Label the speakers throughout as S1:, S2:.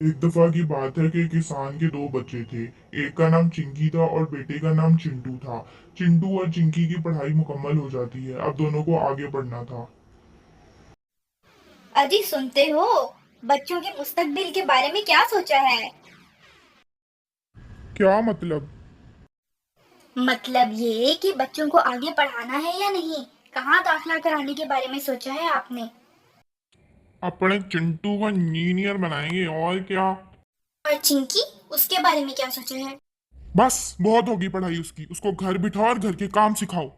S1: एक दफा की बात है कि किसान के दो बच्चे थे। एक का नाम चिंकी था और बेटे का नाम चिंटू था। चिंटू और चिंकी की पढ़ाई मुकम्मल हो जाती है, अब दोनों को आगे पढ़ना था।
S2: अजी सुनते हो, बच्चों के मुस्तकबिल के बारे में क्या सोचा है?
S1: क्या मतलब?
S2: मतलब ये कि बच्चों को आगे पढ़ाना है या नहीं, कहाँ दाखिला कराने के बारे में सोचा है आपने?
S1: अपने चिंटू को इंजीनियर बनाएंगे और क्या।
S2: और चिंकी, उसके बारे में क्या सोचा है?
S1: बस बहुत होगी पढ़ाई उसकी, उसको घर बिठाओ और घर के काम सिखाओ।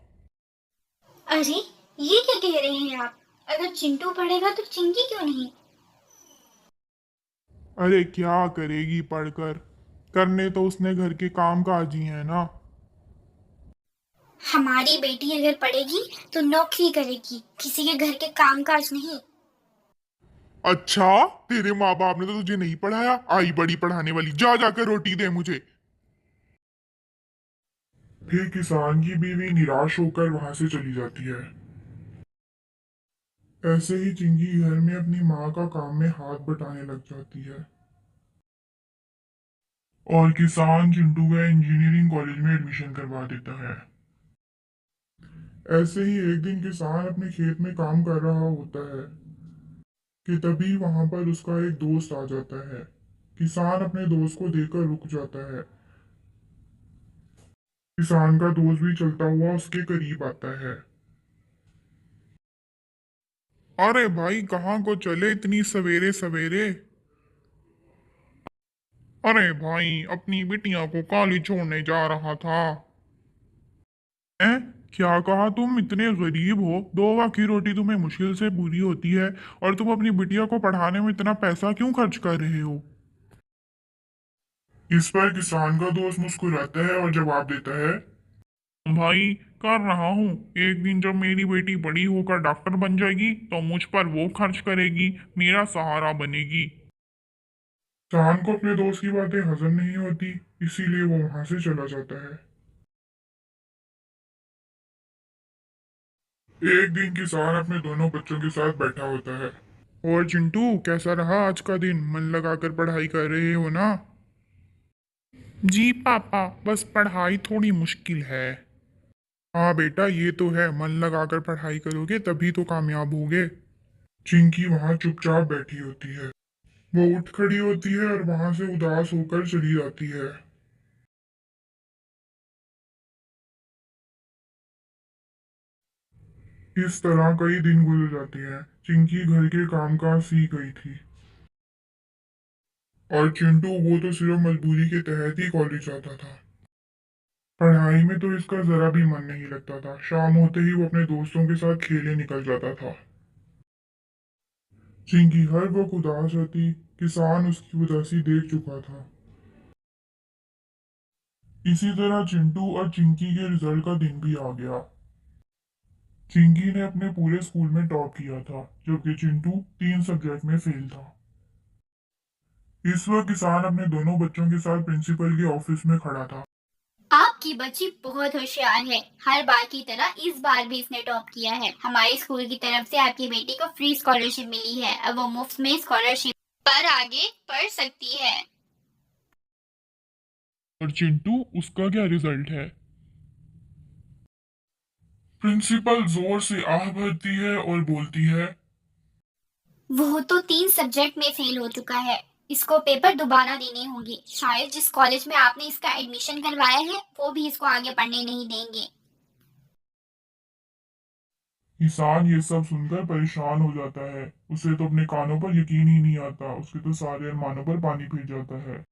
S2: अरे, ये क्या कह रहे हैं आप? अगर चिंटू पढ़ेगा तो चिंकी क्यों नहीं?
S1: अरे क्या करेगी पढ़कर, करने तो उसने घर के काम काज ही है ना।
S2: हमारी बेटी अगर पढ़ेगी तो नौकरी करेगी, किसी के घर के कामकाज नहीं।
S1: अच्छा, तेरे माँ बाप ने तो तुझे नहीं पढ़ाया, आई बड़ी पढ़ाने वाली, जा जाकर रोटी दे मुझे। फिर किसान की बीवी निराश होकर वहां से चली जाती है। ऐसे ही चिंकी घर में अपनी माँ का काम में हाथ बटाने लग जाती है और किसान चिंटू का इंजीनियरिंग कॉलेज में एडमिशन करवा देता है। ऐसे ही एक दिन किसान अपने खेत में काम कर रहा होता है कि तभी वहां पर उसका एक दोस्त आ जाता है। किसान अपने दोस्त को देखकर रुक जाता है। किसान का दोस्त भी चलता हुआ उसके करीब आता है। अरे भाई, कहाँ को चले इतनी सवेरे सवेरे? अरे भाई, अपनी बिटिया को कॉलेज छोड़ने जा रहा था। हैं? क्या कहा? तुम इतने गरीब हो, दो वक्त की रोटी तुम्हें मुश्किल से पूरी होती है, और तुम अपनी बिटिया को पढ़ाने में इतना पैसा क्यों खर्च कर रहे हो? इस पर किसान का दोस्त मुस्कुराता है और जवाब देता है, भाई, कर रहा हूँ। एक दिन जब मेरी बेटी बड़ी होकर डॉक्टर बन जाएगी तो मुझ पर वो खर्च करेगी, मेरा सहारा बनेगी। किसान को अपने दोस्त की बातें हजम नहीं होती, इसीलिए वो वहां से चला जाता है। एक दिन किसान अपने दोनों बच्चों के साथ बैठा होता है। और चिंटू, कैसा रहा आज का दिन? मन लगाकर पढ़ाई कर रहे हो ना? जी पापा, बस पढ़ाई थोड़ी मुश्किल है। हाँ बेटा, ये तो है, मन लगाकर पढ़ाई करोगे तभी तो कामयाब होगे। चिंकी वहां चुपचाप बैठी होती है। वो उठ खड़ी होती है और वहां से उदास होकर चली जाती है। इस तरह कई दिन गुजर जाते हैं। चिंकी घर के कामकाज सीख गई थी और चिंटू, वो तो सिर्फ मजबूरी के तहत ही कॉलेज जाता था। पढ़ाई में तो इसका जरा भी मन नहीं लगता था। शाम होते ही वो अपने दोस्तों के साथ खेलने निकल जाता था। चिंकी हर वक्त उदास रहती। किसान उसकी उदासी देख चुका था। इसी तरह चिंटू और चिंकी के रिजल्ट का दिन भी आ गया। चिंकी ने अपने पूरे स्कूल में टॉप किया था, जबकि चिंटू 3 सब्जेक्ट में फेल था। इस वक्त किसान अपने दोनों बच्चों के साथ प्रिंसिपल के ऑफिस में खड़ा था।
S2: आपकी बच्ची बहुत होशियार है। हर बार की तरह इस बार भी इसने टॉप किया है। हमारे स्कूल की तरफ से आपकी बेटी को फ्री स्कॉलरशिप मिली है। अब वो मुफ्त में स्कॉलरशिप पर आगे पढ़ सकती है।
S1: और चिंटू, उसका क्या रिजल्ट है? प्रिंसिपल जोर से आह भरती है और बोलती है,
S2: वो तो 3 सब्जेक्ट में फेल हो चुका है। इसको पेपर दोबारा देने होंगे। शायद जिस कॉलेज में आपने इसका एडमिशन करवाया है वो भी इसको आगे पढ़ने नहीं देंगे।
S1: किसान ये सब सुनकर परेशान हो जाता है। उसे तो अपने कानों पर यकीन ही नहीं आता, उसके तो सारे अरमानों पर पानी फिर जाता है।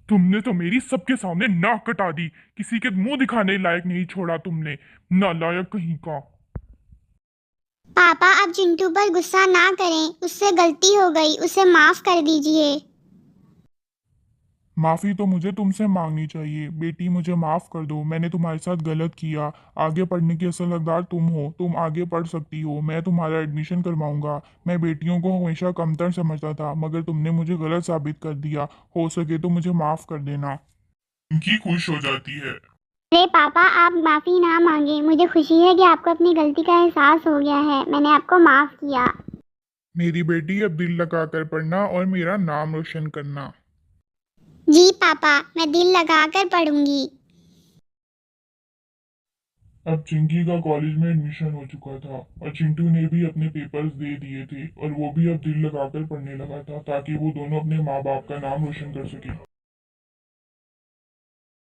S1: तुमने तो मेरी सबके सामने नाक कटा दी, किसी के मुंह दिखाने लायक नहीं छोड़ा तुमने, नालायक कहीं का।
S3: पापा, आप चिंटू पर गुस्सा ना करें, उससे गलती हो गई, उसे माफ कर दीजिए।
S1: माफी तो मुझे तुमसे मांगनी चाहिए। बेटी, मुझे माफ कर दो, मैंने तुम्हारे साथ गलत किया। आगे पढ़ने की असल हकदार तुम हो, तुम आगे पढ़ सकती हो, मैं तुम्हारा एडमिशन करवाऊंगा। मैं बेटियों को हमेशा कमतर समझता था, मगर तुमने मुझे गलत साबित कर दिया। हो सके तो मुझे माफ कर देना। उनकी खुश हो जाती है।
S3: अरे पापा, आप माफी ना मांगे, मुझे खुशी है कि आपको अपनी गलती का एहसास हो गया है। मैंने आपको माफ किया।
S1: मेरी बेटी अब दिल लगाकर पढ़ना और मेरा नाम रोशन करना।
S3: जी पापा, मैं दिल लगाकर पढ़ूंगी।
S1: अब चिंकी का कॉलेज में एडमिशन हो चुका था और चिंटू ने भी अपने पेपर्स दे दिए थे और वो भी अब दिल लगाकर पढ़ने लगा था ताकि वो दोनों अपने माँ बाप का नाम रोशन कर सके।